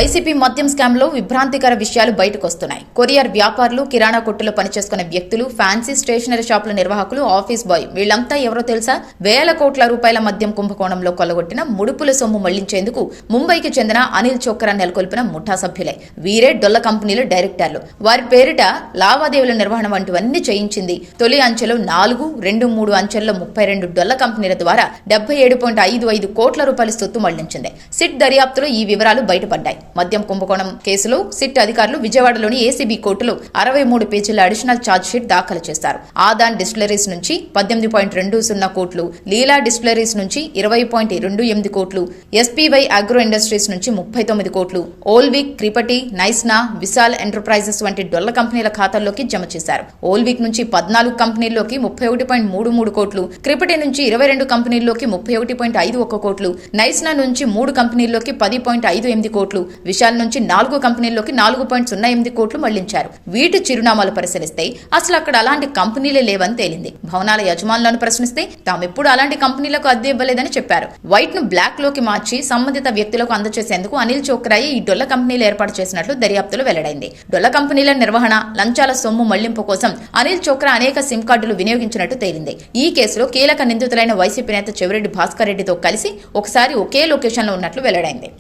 YCP మద్యం scam లో విభ్రాంతికర విషయాలు బయటకొస్తున్నాయి. కొరియర్ వ్యాపారులు, కిరాణా కొట్టులో పనిచేసుకునే వ్యక్తులు, ఫ్యాన్సీ స్టేషనరీ షాపుల నిర్వాహకులు, ఆఫీస్ బాయ్ వీళ్లంతా ఎవరో తెలుసా? వేల కోట్ల రూపాయల మద్యం కుంభకోణంలో కొల్లగొట్టిన ముడుపుల సొమ్ము మళ్లించేందుకు ముంబైకి చెందిన అనిల్ చోక్రా నెలకొల్పిన ముఠా సభ్యులే. వీరే డొల్ల కంపెనీల డైరెక్టర్లు. వారి పేరిట లావాదేవీల నిర్వహణ వంటివన్నీ చేయించింది. తొలి అంచెలో 4, 2, 3 అంచెల్లో 32 డొల్ల కంపెనీల ద్వారా 77.55 కోట్ల రూపాయల సొత్తు మళ్లించింది. సిట్ దర్యాప్తులో ఈ వివరాలు బయటపడ్డాయి. మద్యం కుంభకోణం కేసులో సిట్ అధికారులు విజయవాడలోని ఏసీబీ కోర్టులో 63 పేజీల అడిషనల్ ఛార్జ్ షీట్ దాఖలు చేశారు. ఆదాన్ డిస్టిలరీస్ నుంచి 18.20 కోట్లు, లీలా డిస్టిలరీస్ నుంచి 20.28 కోట్లు, ఎస్పీవై అగ్రో ఇండస్ట్రీస్ నుంచి 39 కోట్లు, ఓల్విక్, క్రిపటి, నైస్నా, విశాల్ ఎంటర్ప్రైజెస్ వంటి డొల్ల కంపెనీల ఖాతాల్లోకి జమ చేశారు. ఓల్విక్ నుంచి 14 కంపెనీల్లోకి 31.33 కోట్లు, క్రిపటి నుంచి 22 కంపెనీల్లోకి 31.51 కోట్లు, నైస్నా నుంచి 3 కంపెనీల్లోకి 10.58 కోట్లు, విశాల్ నుంచి 4 కంపెనీల్లోకి 4.08 కోట్లు మళ్లించారు. వీటి చిరునామాలు పరిశీలిస్తే అసలు అక్కడ అలాంటి కంపెనీలే లేవని తేలింది. భవనాల యజమానులను ప్రశ్నిస్తే తామెప్పుడు అలాంటి కంపెనీలకు అద్దె ఇవ్వలేదని చెప్పారు. వైట్ ను బ్లాక్ లోకి మార్చి సంబంధిత వ్యక్తులకు అందజేసేందుకు అనిల్ చోక్రాయే ఈ డొల్ల కంపెనీలు ఏర్పాటు చేసినట్లు దర్యాప్తులో వెల్లడైంది. డొల్ల కంపెనీల నిర్వహణ, లంచాల సొమ్ము మళ్లింపు కోసం అనిల్ చోక్రా అనేక సిమ్ కార్డులు వినియోగించినట్టు తేలింది. ఈ కేసులో కీలక నిందితులైన వైసీపీ నేత చెవిరెడ్డి భాస్కర్ రెడ్డితో కలిసి ఒకసారి ఒకే లొకేషన్ లో ఉన్నట్లు వెల్లడైంది.